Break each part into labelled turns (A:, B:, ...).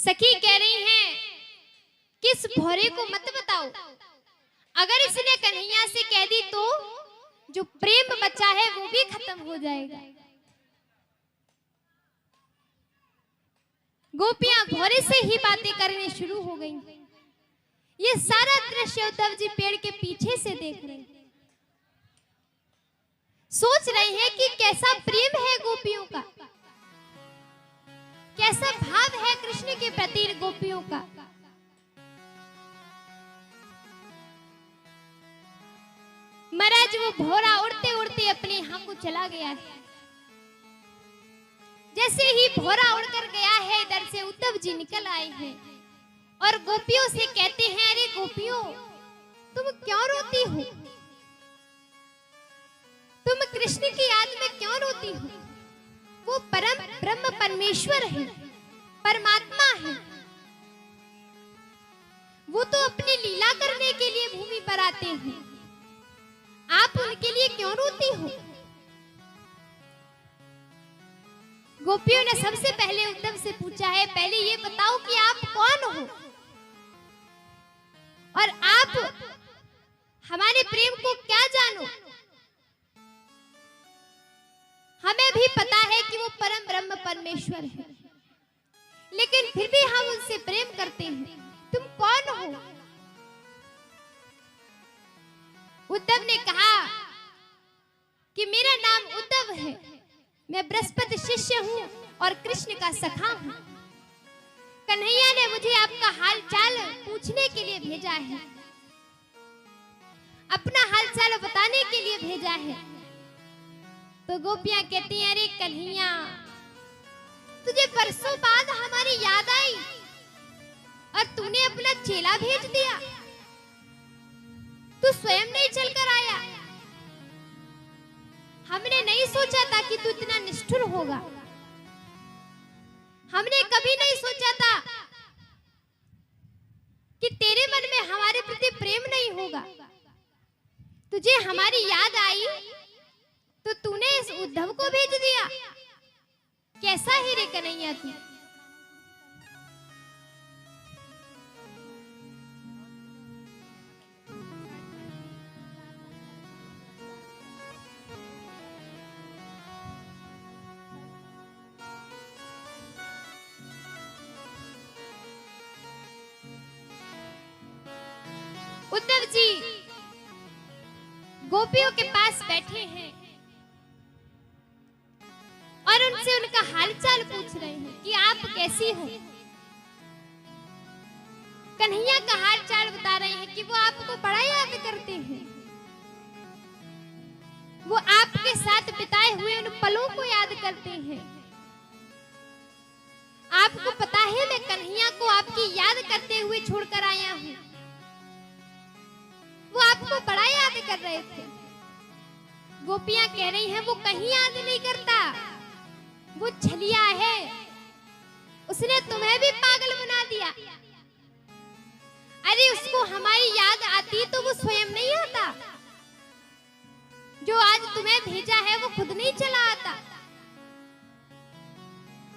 A: सखी कह रही हैं कि इस भौरे को मत बताओ, अगर इसने कन्हैया से कह दी तो जो प्रेम बचा है वो भी खत्म हो जाएगा। गोपियां भौरे से ही बातें करने शुरू हो गईं। ये सारा दृश्य उद्धव जी पेड़ के पीछे से देख रहे हैं, सोच रहे हैं कि कैसा प्रेम है गोपियों का, कैसा भाव है कृष्ण के प्रति गोपियों का। महाराज वो भौरा उड़ते उड़ते अपने यहाँ को चला गया है। जैसे ही भौरा उड़कर गया है, इधर से उद्धव जी निकल आए हैं और गोपियों से कहते हैं, अरे गोपियों तुम क्यों रोती हो, तुम कृष्ण की याद में क्यों रोती हो? वो परम ब्रह्म परमेश्वर है, परमात्मा है, वो तो अपनी लीला करने के लिए भूमि पर आते हैं, आप उनके लिए क्यों रोती हो? गोपियों ने सबसे पहले उद्धव से पूछा है, पहले ये बताओ कि आप कौन हो और आप हमारे प्रेम को क्या जानो? हमें भी पता है कि वो परम ब्रह्म परमेश्वर है, लेकिन फिर भी हम उनसे प्रेम करते हैं, तुम कौन हो? उद्धव ने कहा कि मेरा नाम उद्धव है, मैं बृहस्पति शिष्य हूँ और कृष्ण का सखा हूँ। कन्हैया ने मुझे आपका हाल चाल पूछने के लिए भेजा है, अपना हाल चाल बताने के लिए भेजा है। तो गोपियां कहती हैं, अरे कन्हैया तुझे परसों बाद हमारी याद आई और तूने अपना चेला भेज दिया, तू स्वयं नहीं चलकर आया। हमने नहीं सोचा था कि तू इतना निष्ठुर होगा, हमने कभी नहीं सोचा था कि तेरे मन में हमारे प्रति प्रेम नहीं होगा। तुझे हमारी याद आई तो तूने इस उद्धव को भेज दिया, कैसा ही रे कन्हैया तू। उद्धव जी गोपियों के पास बैठे हैं और उनसे उनका हालचाल पूछ रहे हैं कि आप कैसी हो। कन्हैया का हालचाल बता रहे हैं कि वो आपको बड़ा याद करते हैं, वो आपके साथ बिताए हुए उन पलों को याद करते हैं। आपको पता है मैं कन्हैया को आपकी याद करते हुए छोड़कर आया हूँ, वो आपको बड़ा याद कर रहे थे। गोपियां कह रही हैं, वो कहीं याद नहीं करता, वो छलिया है, उसने तुम्हें भी पागल बना दिया। अरे उसको हमारी याद आती तो वो स्वयं नहीं आता, जो आज तुम्हें भेजा है वो खुद नहीं चला आता।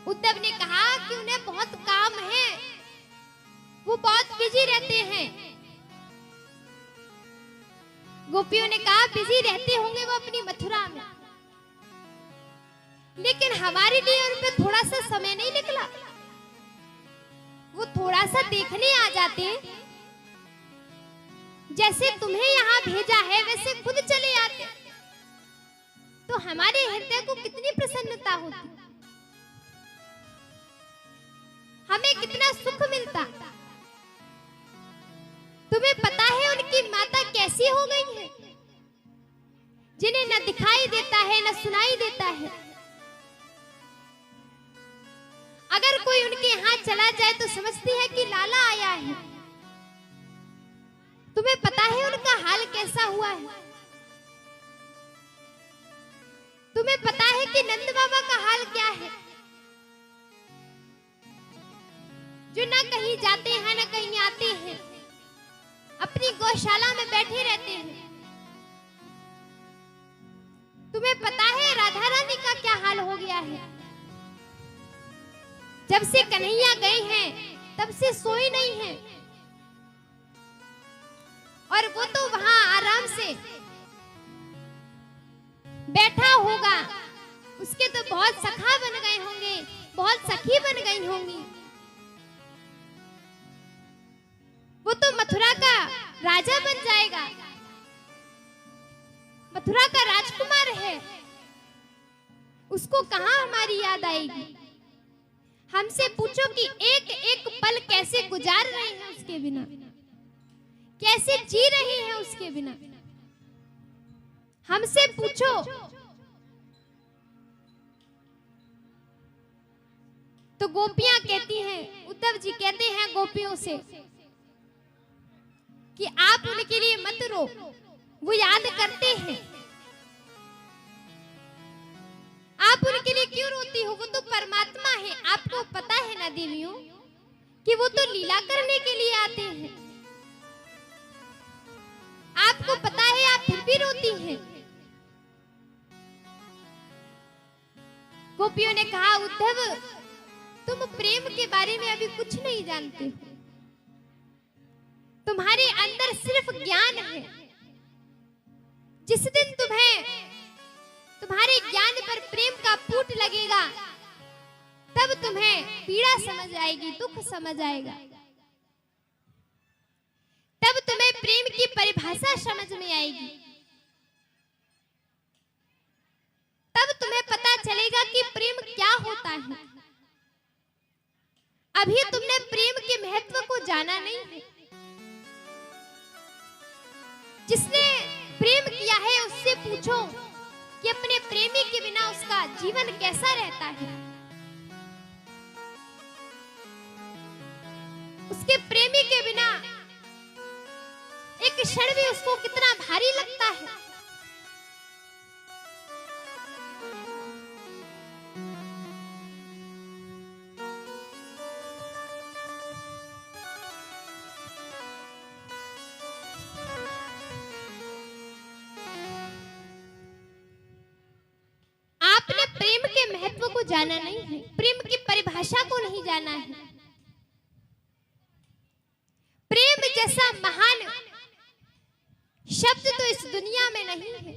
A: उद्धव ने कहा कि उन्हें बहुत काम है, वो बहुत बिजी रहते हैं। गोपियों ने कहा बिजी रहते होंगे वो अपनी मथुरा में, लेकिन हमारे लिए उन पे थोड़ा सा समय नहीं निकला। वो थोड़ा सा देखने आ जाते, जैसे तुम्हें यहाँ भेजा है वैसे खुद चले आते, तो हमारे हृदय को कितनी प्रसन्नता होती, हमें कितना सुख मिलता। तुम्हें पता है उनकी माता कैसी हो गई है, जिन्हें न दिखाई देता है न सुनाई देता है। अगर कोई उनके यहाँ चला जाए तो समझती है कि लाला आया है। तुम्हें पता है उनका हाल कैसा हुआ है? तुम्हें पता है कि नंद बाबा का हाल क्या है, जो ना कहीं जाते हैं ना कहीं आते हैं, अपनी गौशाला में बैठे रहते हैं। तुम्हें पता है राधा रानी का क्या हाल हो गया है? जब से कन्हैया गए हैं से सोई नहीं है, और वो तो वहां आराम से बैठा होगा। उसके तो बहुत सखा बन गए होंगे, बहुत सखी बन गई होंगी। वो तो मथुरा का राजा बन जाएगा, मथुरा का राजकुमार है। उसको कहां हमारी याद आएगी? हमसे पूछो कि एक एक पल कैसे गुजार रहे हैं उसके बिना, कैसे जी रहे हैं उसके बिना। हमसे पूछो। तो गोपियां कहती हैं, उद्धव जी कहते हैं गोपियों से कि आप उनके लिए मत रो, वो याद करते हैं। आप उनके लिए क्यों रोती हो? वो तो परमात्मा है। आपको पता है ना देवियों कि वो तो लीला करने के लिए आते हैं। आपको पता है, आप फिर भी रोती हैं। गोपियों ने कहा, उद्धव तुम प्रेम के बारे में अभी कुछ नहीं जानते हो, तुम्हारे अंदर सिर्फ ज्ञान है। जिस दिन तुम्हारे ज्ञान पर प्रेम का पूट लगेगा, तब तुम्हें पीड़ा समझ आएगी, दुख समझ आएगा। तब तुम्हें प्रेम की परिभाषा समझ में आएगी। तब तुम्हें पता चलेगा कि प्रेम क्या होता है। अभी तुमने प्रेम के महत्व को जाना नहीं है। जिसने प्रेम किया है उससे पूछो कि अपने प्रेमी के बिना उसका जीवन कैसा रहता है। उसके प्रेमी के बिना एक क्षण भी उसको कितना भारी लगता है। आपने प्रेम के महत्व को जाना नहीं है, प्रेम की परिभाषा को नहीं जाना है। प्रेम जैसा महान शब्द तो इस दुनिया में नहीं है।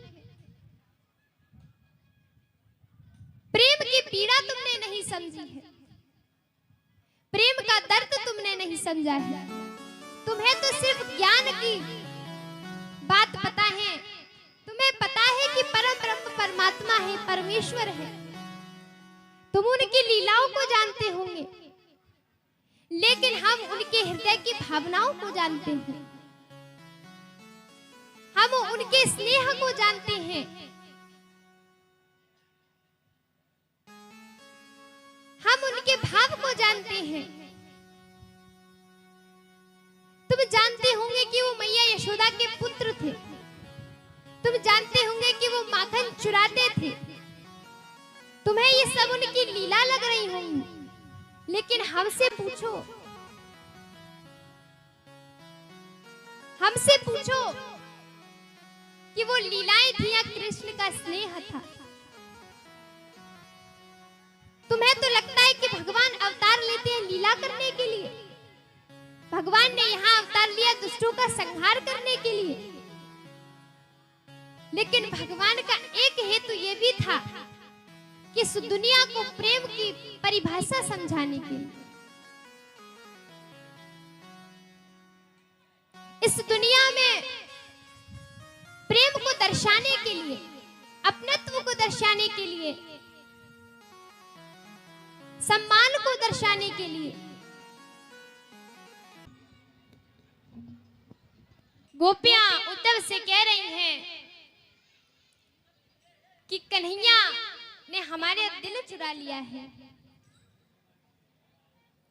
A: प्रेम की पीड़ा तुमने नहीं समझी है, प्रेम का दर्द तुमने नहीं समझा है। तुम्हें तो सिर्फ ज्ञान की बात पता है। तुम्हें पता है कि परम ब्रह्म परमात्मा है, परमेश्वर है। तुम उनकी लीलाओं को जानते होंगे, लेकिन हम उनके हृदय की भावनाओं को जानते हैं। हम उनके स्नेह को जानते हैं। हम उनके भाव को जानते हैं। तुम जानते होंगे कि वो मैया यशोदा के पुत्र थे। तुम जानते होंगे कि वो माखन चुराते थे। तुम्हें ये सब उनकी लीला लग रही होंगी, लेकिन हमसे पूछो, हमसे पूछो कि वो लीलाएं थी या कृष्ण का स्नेह था। तुम्हें तो लगता है कि भगवान अवतार लेते हैं लीला करने के लिए। भगवान ने यहाँ अवतार लिया दुष्टों का संहार करने के लिए, लेकिन भगवान का एक हेतु ये भी था कि इस दुनिया को प्रेम की परिभाषा समझाने के लिए, इस दुनिया में प्रेम को दर्शाने के लिए, अपनत्व को दर्शाने के लिए, सम्मान को दर्शाने के लिए। गोपियां उद्धव से कह रही हैं कि कन्हैया ने हमारे दिल चुरा लिया है।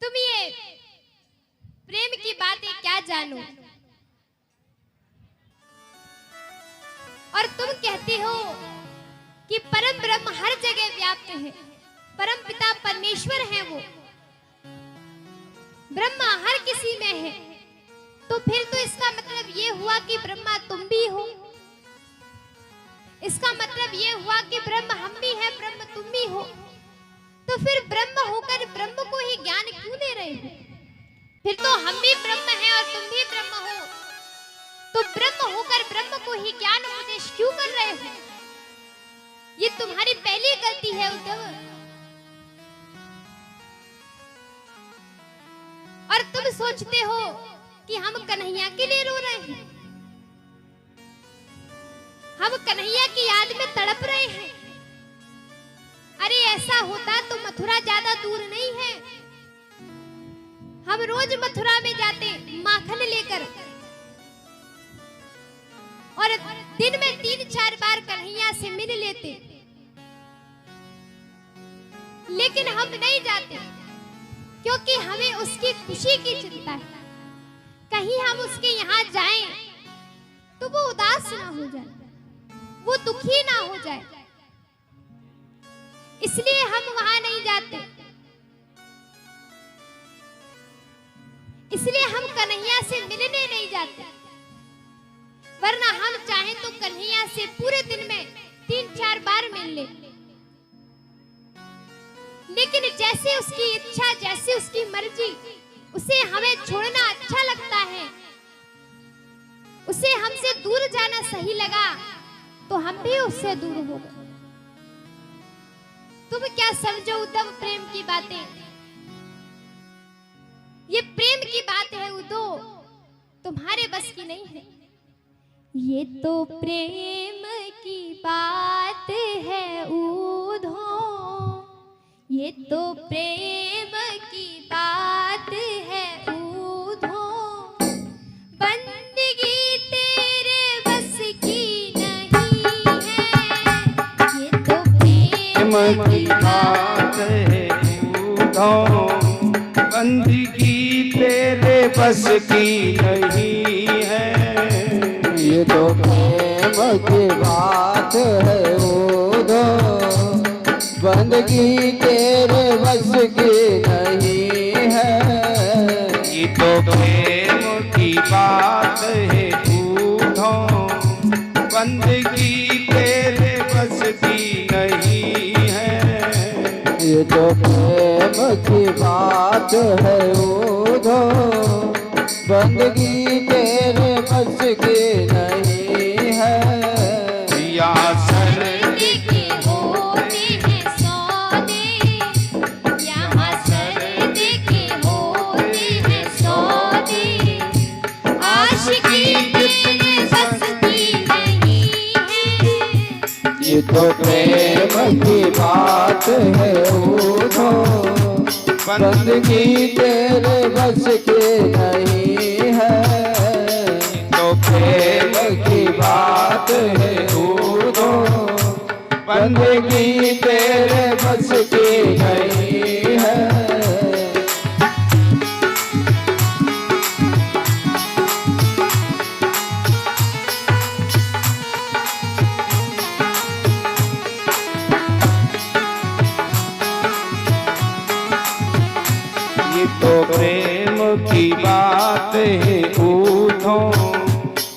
A: तुम ये प्रेम की बातें क्या जानो, और तुम कहते हो कि परम ब्रह्म हर जगह व्याप्त है, परम पिता परमेश्वर है, वो ब्रह्मा हर किसी में है। तो फिर तो इसका मतलब ये हुआ कि ब्रह्मा तुम भी हो। इसका मतलब ये हुआ कि ब्रह्म हम भी हैं, ब्रह्म तुम भी हो। तो फिर ब्रह्म होकर ब्रह्म को ही ज्ञान क्यों दे रहे हो? फिर तो हम भी ब्रह्म हैं और तुम भी ब्रह्म हो, तो ब्रह्म होकर ब्रह्म को ही ज्ञान उपदेश क्यों कर रहे हो? ये तुम्हारी पहली गलती है उद्धव। और तुम सोचते हो कि हम कन्हैया के लिए रो रहे हैं, हम कन्हैया की याद में तड़प रहे हैं। अरे ऐसा होता तो मथुरा ज्यादा दूर नहीं है, हम रोज मथुरा में जाते माखन लेकर और दिन में 3-4 बार कन्हैया से मिल लेते, लेकिन हम नहीं जाते क्योंकि हमें उसकी खुशी की चिंता है। कहीं हम उसके यहाँ जाएं तो वो उदास ना हो जाए, वो दुखी ना हो जाए, इसलिए हम वहां नहीं जाते। इसलिए हम कन्हैया से मिलने नहीं जाते, वरना हम चाहें तो कन्हैया से पूरे दिन में 3-4 बार मिल ले। लेकिन जैसे उसकी इच्छा, जैसे उसकी मर्जी, उसे हमें छोड़ना अच्छा लगता है, उसे हमसे दूर जाना सही लगा तो हम भी उससे दूर हो गए। तुम क्या समझो उद्धव प्रेम की बातें? ये प्रेम की बात है उद्धव, तुम्हारे बस की नहीं है। ये तो प्रेम की बात है उद्धव, ये तो प्रेम की बात है उद्धव, बंदगी तेरे बस की नहीं है। ये तो प्रेम की बात है
B: उद्धव, बंदगी तेरे बस की नहीं है।
C: ये तो प्रेम की बात है उद्धव, बंदगी तेरे बस की नहीं है।
B: ये तो प्रेम की बात है उद्धव, बंदगी तेरे बस की नहीं है।
C: ये तो प्रेम की बात है उद्धव, बंदगी तेरे बस की नहीं है।
B: या सर
C: ये तो प्रेम की बात है उद्धव, बंदगी तेरे बस की नहीं है।
B: तो
C: प्रेम की बात है उद्धव, बंदगी तेरे बस की नहीं है।
B: तो प्रेम की बात है उद्धव,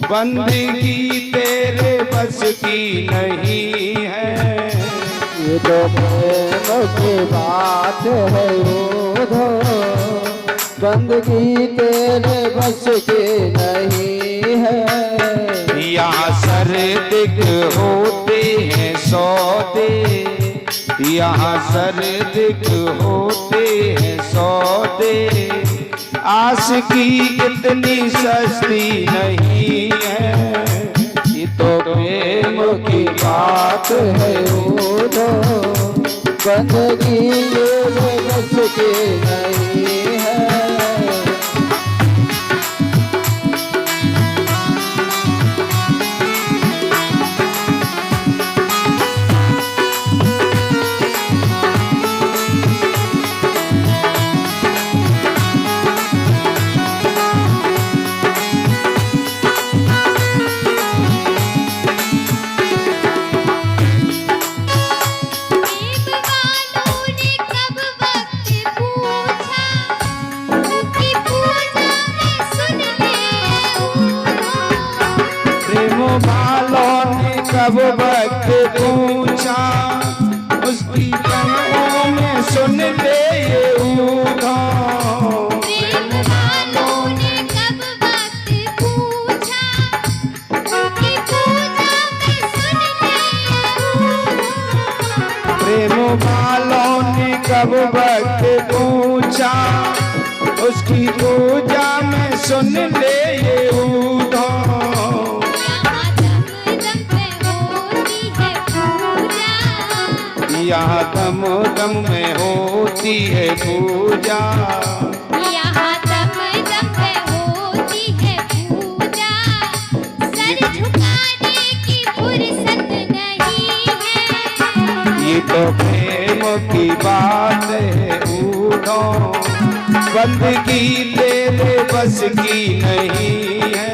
B: बंदगी तेरे बस की नहीं है।
C: ये तो प्रेम की बात है उद्धव, बंदगी तेरे बस की नहीं है।
B: यहाँ सर्दिक होते हैं सौदे, यहाँ सर्दिक होते हैं सौदे, आशिकी इतनी सस्ती नहीं है।
C: ये तो प्रेम की बात है उद्धव, बंदगी तेरे बस की नहीं है।
B: कब वक्त पूछा, उसकी कनों में सुन ले ये उद्धव। तब भक्त पूछा, उसकी पूजा में सुन ले ये ऊधो। यहाँ दम दम में होती है पूजा,
A: यहाँ दम दम में होती है पूजा। सर झुकाने की फुर्सत नहीं है।
B: ये तो प्रेम की बात है ऊधो, बंदगी तेरे बस की नहीं है।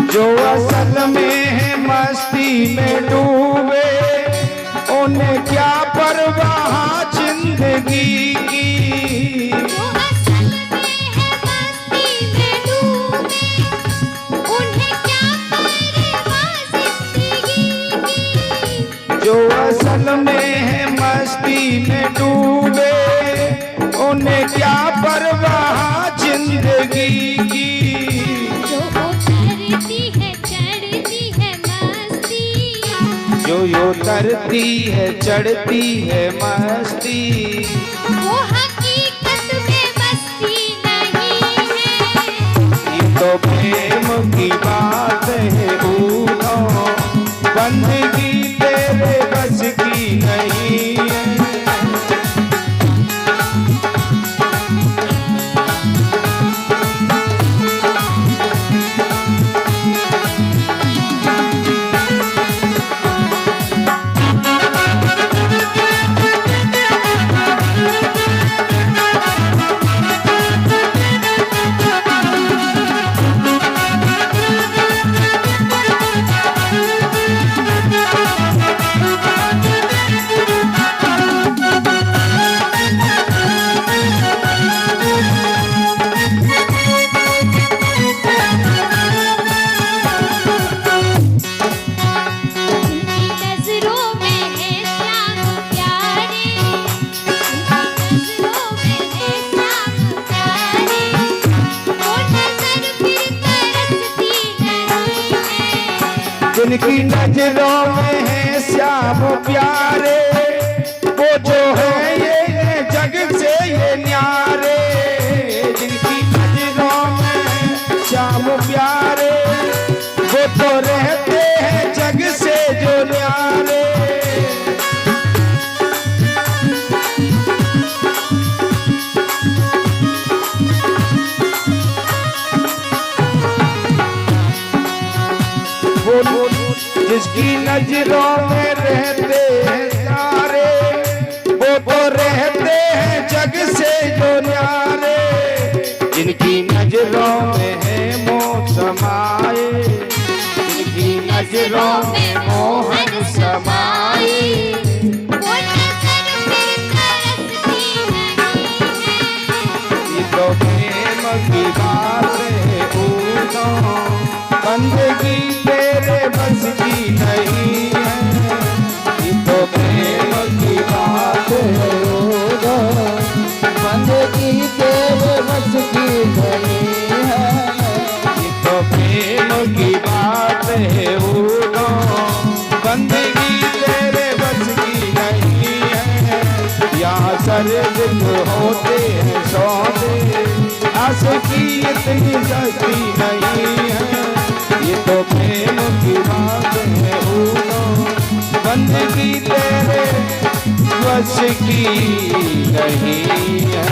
B: जो असल में है मस्ती में डूबे, उन्हें क्या परवाह जिंदगी की।
A: जो असल में है मस्ती में डूबे, उन्हें क्या परवाह जिंदगी की।
B: जो असल में है मस्ती में डूबे, उन्हें क्या परवाह जिंदगी की। जो यो तरती है चढ़ती है मस्ती,
A: वो हकीकत में मस्ती नहीं है।
B: ये तो प्रेम की बात है ऊधो, बंदगी तेरे बस की नहीं है। जिनकी नजरों में है श्याम प्यारे, वो जो है ये जग से ये न्यारे। जिनकी नजरों में है श्याम प्यारे, वो तो रहते हैं जग से जो न्यारे। जिसकी नजरों में रहते हैं सारे, वो तो रहते हैं जग से जो न्यारे। जिनकी नजरों में है मोह समाए, जिनकी नजरों में मोहन समाए। ये तो प्रेम की बात है ऊधो, बंदगी तेरे बस की नहीं है। ये तो प्रेम की बात है ऊधो,
C: बंदगी तेरे बस की नहीं है।
B: ये तो प्रेम की बात है ऊधो, बंदगी तेरे बस की नहीं है। यहाँ सर्द होते हैं सौदे, आशिकी इतनी सस्ती नहीं है। ये तो प्रेम की बात है ऊधो, बंदगी तेरे बस की नहीं है।